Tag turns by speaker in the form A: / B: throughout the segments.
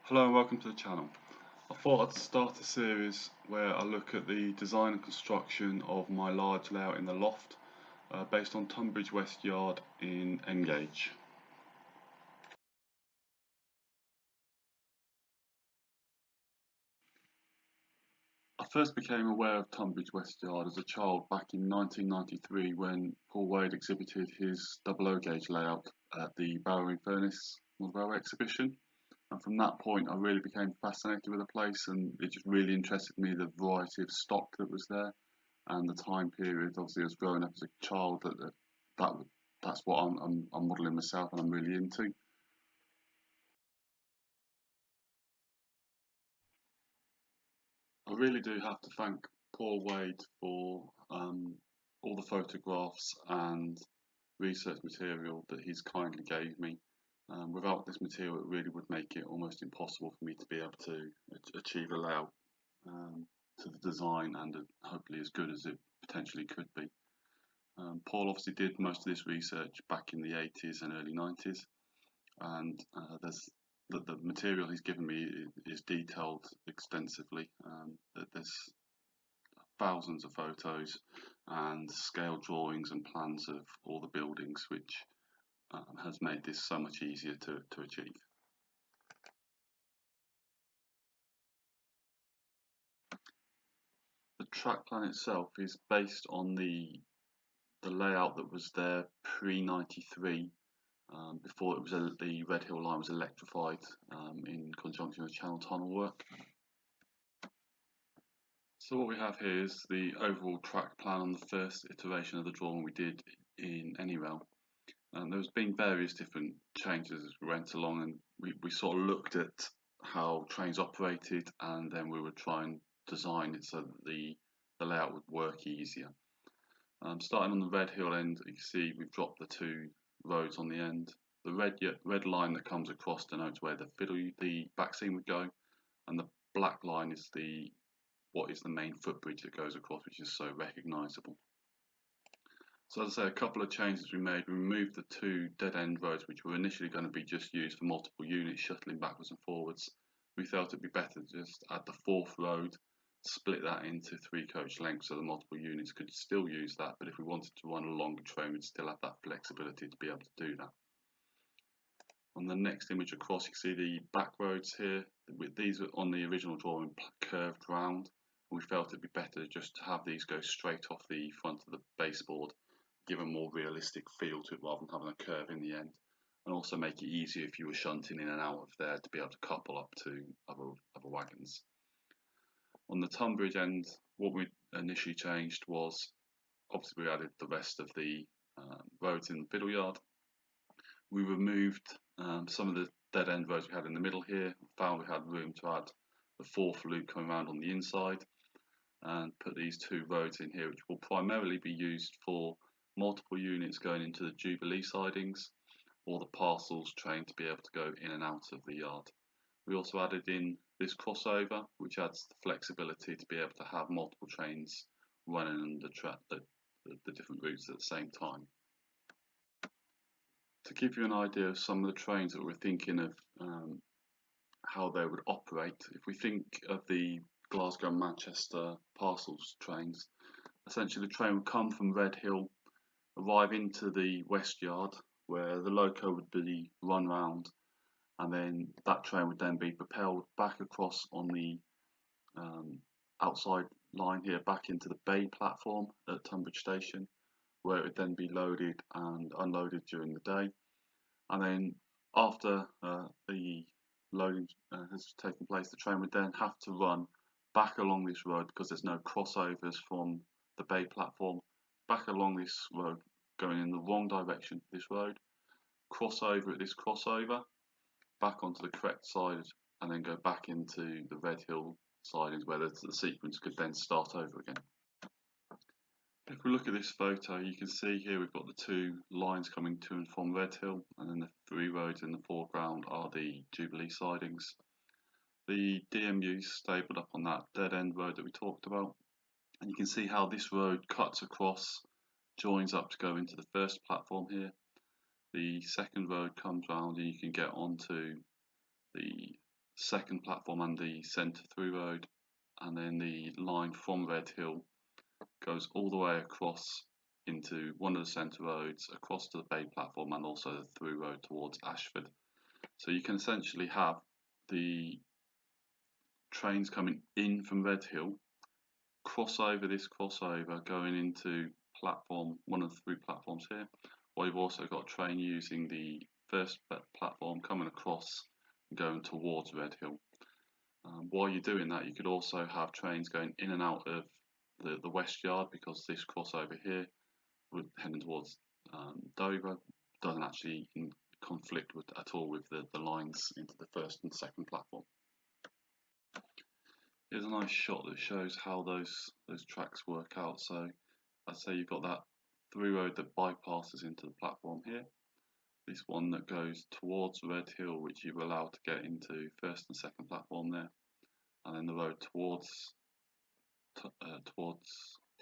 A: Hello and welcome to the channel. I thought I'd start a series where I look at the design and construction of my large layout in the loft based on Tonbridge West Yard in Engage. I first became aware of Tonbridge West Yard as a child back in 1993 when Paul Wade exhibited his 00 gauge layout at the Barrowing Furnace Railway exhibition. And from that point I really became fascinated with the place, and it just really interested me, the variety of stock that was there and the time period. Obviously, as growing up as a child, that's what I'm modelling myself and I'm really into. I really do have to thank Paul Wade for all the photographs and research material that he's kindly gave me. Without this material, it really would make it almost impossible for me to be able to achieve a layout to the design and hopefully as good as it potentially could be. Paul obviously did most of this research back in the 80s and early 90s, and the material he's given me is detailed extensively. There's thousands of photos and scale drawings and plans of all the buildings, which has made this so much easier to achieve. The track plan itself is based on the layout that was there pre-93, before the Red Hill line was electrified in conjunction with Channel Tunnel work. So what we have here is the overall track plan on the first iteration of the drawing we did in AnyRail. There's been various different changes as we went along, and we sort of looked at how trains operated, and then we would try and design it so that the layout would work easier. Starting on the Red Hill end, you can see we've dropped the two roads on the end. The red line that comes across denotes where the back seam would go, and the black line is what is the main footbridge that goes across, which is so recognisable. So as I say, a couple of changes we made. We removed the two dead-end roads, which were initially going to be just used for multiple units shuttling backwards and forwards. We felt it'd be better to just add the fourth road, split that into 3 coach lengths so the multiple units could still use that, but if we wanted to run a longer train, we'd still have that flexibility to be able to do that. On the next image across, you can see the back roads here. These were on the original drawing curved round. We felt it'd be better just to have these go straight off the front of the baseboard, give a more realistic feel to it rather than having a curve in the end, and also make it easier if you were shunting in and out of there to be able to couple up to other wagons. On the Tonbridge end, what we initially changed was, obviously we added the rest of the roads in the fiddle yard. We removed some of the dead end roads we had in the middle here, found we had room to add the fourth loop coming around on the inside, and put these 2 roads in here, which will primarily be used for multiple units going into the Jubilee sidings or the parcels train to be able to go in and out of the yard. We also added in this crossover, which adds the flexibility to be able to have multiple trains running on the different routes at the same time. To give you an idea of some of the trains that we're thinking of, how they would operate, if we think of the Glasgow Manchester parcels trains, essentially the train would come from Red Hill, arrive into the West Yard where the loco would be run round, and then that train would then be propelled back across on the outside line here back into the bay platform at Tonbridge Station, where it would then be loaded and unloaded during the day, and then after the loading has taken place, the train would then have to run back along this road because there's no crossovers from the bay platform, back along this road going in the wrong direction for this road, cross over at this crossover, back onto the correct side, and then go back into the Red Hill sidings where the sequence could then start over again. If we look at this photo, you can see here we've got the 2 lines coming to and from Red Hill, and then the 3 roads in the foreground are the Jubilee sidings. The DMU is stabled up on that dead end road that we talked about, and you can see how this road cuts across, joins up to go into the first platform here. The second road comes round and you can get onto the second platform and the centre through road, and then the line from Red Hill goes all the way across into one of the centre roads, across to the Bay platform, and also the through road towards Ashford. So you can essentially have the trains coming in from Red Hill, cross over this crossover going into platform, one of the three platforms here, or you've also got a train using the first platform coming across and going towards Red Hill. While you're doing that, you could also have trains going in and out of the West Yard, because this crossover here, heading towards Dover, doesn't actually conflict at all with the lines into the first and second platform. Here's a nice shot that shows how those tracks work out. So I'd say you've got that through road that bypasses into the platform here, this one that goes towards Red Hill, which you're allowed to get into first and second platform there, and then the road towards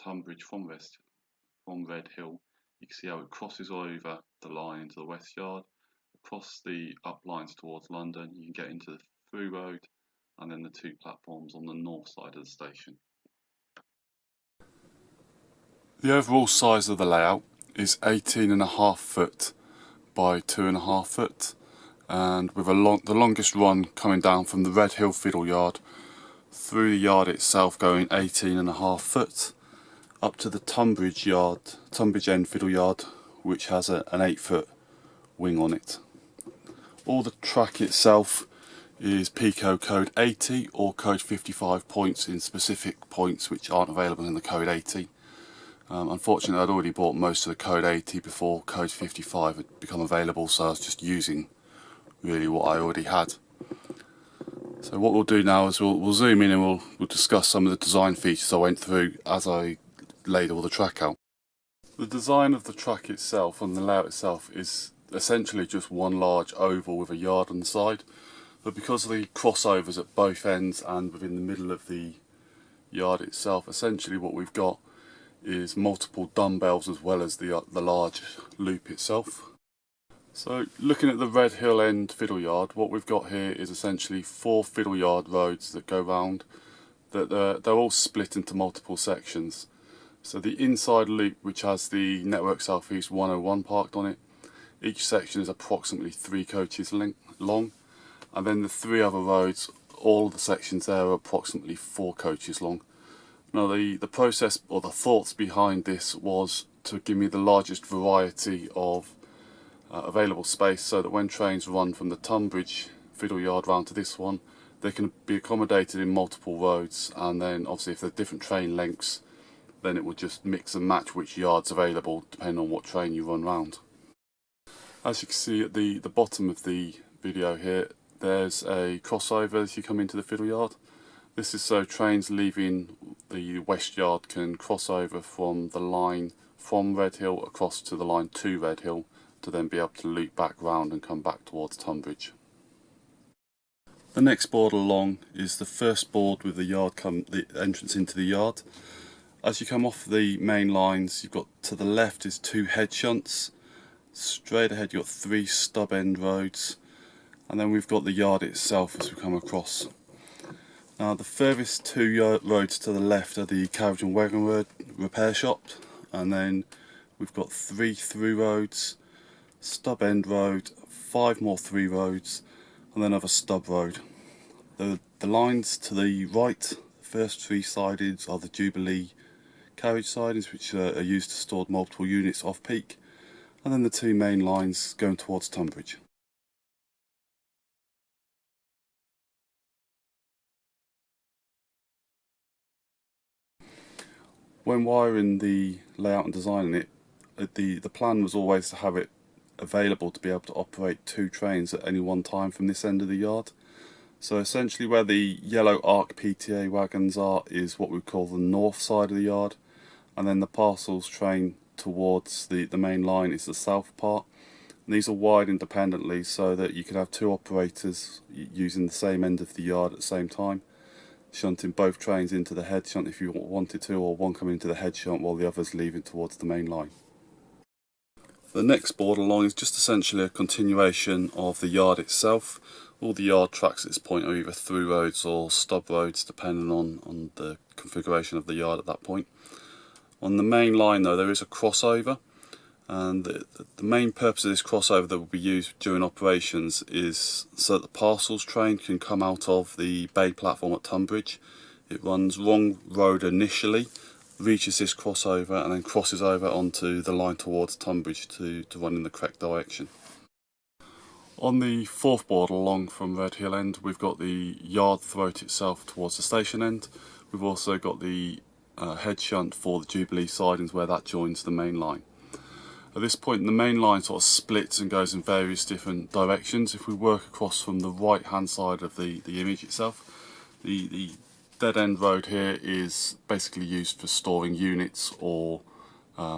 A: Tonbridge from Red Hill. You can see how it crosses over the line into the West Yard, across the up lines towards London. You can get into the through road, and then the two platforms on the north side of the station. The overall size of the layout is 18.5 foot by 2.5 foot, and with the longest run coming down from the Red Hill Fiddle Yard through the yard itself going 18.5 foot up to the Tonbridge End Fiddle Yard, which has an 8 foot wing on it. All the track itself is Pico code 80 or code 55 points in specific points which aren't available in the code 80. Unfortunately, I'd already bought most of the code 80 before code 55 had become available, so I was just using really what I already had. So what we'll do now is we'll zoom in and we'll discuss some of the design features I went through as I laid all the track out. The design of the track itself and the layout itself is essentially just one large oval with a yard on the side, but because of the crossovers at both ends and within the middle of the yard itself, essentially what we've got is multiple dumbbells as well as the large loop itself. So looking at the Red Hill End Fiddle Yard, what we've got here is essentially 4 fiddle yard roads that go round. They're all split into multiple sections. So the inside loop, which has the Network South East 101 parked on it, each section is approximately 3 coaches long, and then the 3 other roads, all of the sections there are approximately 4 coaches long. Now the process or the thoughts behind this was to give me the largest variety of available space, so that when trains run from the Tonbridge Fiddle Yard round to this one, they can be accommodated in multiple roads, and then obviously if they're different train lengths, then it will just mix and match which yard's available depending on what train you run round. As you can see at the bottom of the video here, there's a crossover as you come into the Fiddle Yard. This is so trains leaving the West Yard can cross over from the line from Red Hill across to the line to Red Hill, to then be able to loop back round and come back towards Tonbridge. The next board along is the first board with the entrance into the yard. As you come off the main lines, you've got to the left is 2 head shunts. Straight ahead you've got 3 stub end roads, and then we've got the yard itself as we come across. Now the furthest 2 roads to the left are the carriage and wagon road repair shop, and then we've got 3 through roads, stub end road, 5 more through roads, and then another stub road. The lines to the right, the first 3 sidings are the Jubilee carriage sidings, which are used to store multiple units off peak, and then the 2 main lines going towards Tonbridge. When wiring the layout and designing it, the plan was always to have it available to be able to operate 2 trains at any one time from this end of the yard. So essentially where the yellow ARC PTA wagons are is what we call the north side of the yard, and then the parcels train towards the main line is the south part. And these are wired independently so that you can have 2 operators using the same end of the yard at the same time, shunting both trains into the head shunt if you wanted to, or one coming into the head shunt while the other's leaving towards the main line. The next board along is just essentially a continuation of the yard itself. All the yard tracks at this point are either through roads or stub roads, depending on the configuration of the yard at that point. On the main line though, there is a crossover, and the main purpose of this crossover that will be used during operations is so that the parcels train can come out of the bay platform at Tonbridge. It runs wrong road initially, reaches this crossover, and then crosses over onto the line towards Tonbridge to run in the correct direction. On the fourth board along from Red Hill End, we've got the yard throat itself towards the station end. We've also got the head shunt for the Jubilee sidings where that joins the main line. At this point the main line sort of splits and goes in various different directions. If we work across from the right hand side of the image itself, the dead end road here is basically used for storing units or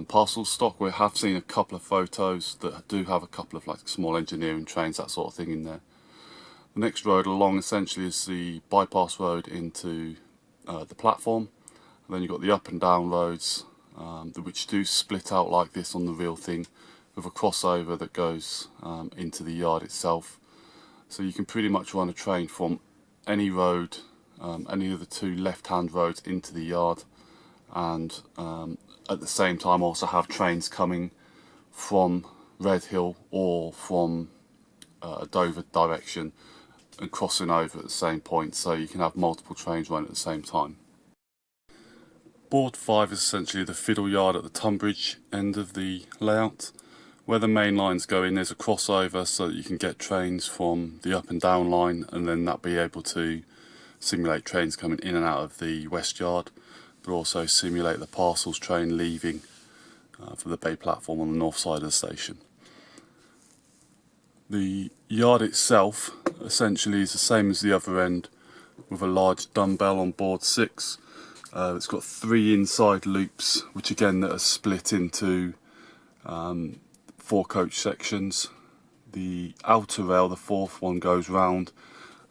A: parcel stock. We have seen a couple of photos that do have a couple of like small engineering trains, that sort of thing in there. The next road along essentially is the bypass road into the platform, and then you've got the up and down roads which do split out like this on the real thing, with a crossover that goes into the yard itself. So you can pretty much run a train from any road, any of the two left hand roads into the yard, and at the same time also have trains coming from Red Hill or from a Dover direction and crossing over at the same point, so you can have multiple trains running at the same time. Board 5 is essentially the fiddle yard at the Tonbridge end of the layout. Where the main lines go in, there's a crossover so that you can get trains from the up and down line, and then that be able to simulate trains coming in and out of the West Yard, but also simulate the parcels train leaving from the bay platform on the north side of the station. The yard itself essentially is the same as the other end, with a large dumbbell on board 6. It's got 3 inside loops, which again that are split into 4 coach sections. The outer rail, the 4th one, goes round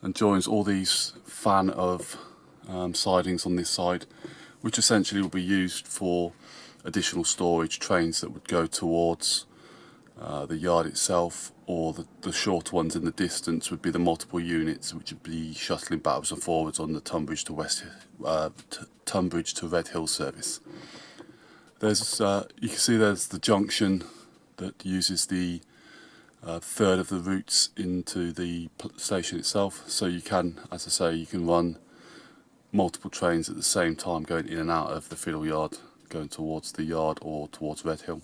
A: and joins all these fan of sidings on this side, which essentially will be used for additional storage trains that would go towards the yard itself, or the short ones in the distance would be the multiple units which would be shuttling backwards and forwards on the Tonbridge to Red Hill service. There's you can see there's the junction that uses the third of the routes into the station itself, so you can, as I say, you can run multiple trains at the same time going in and out of the fiddle yard, going towards the yard or towards Red Hill.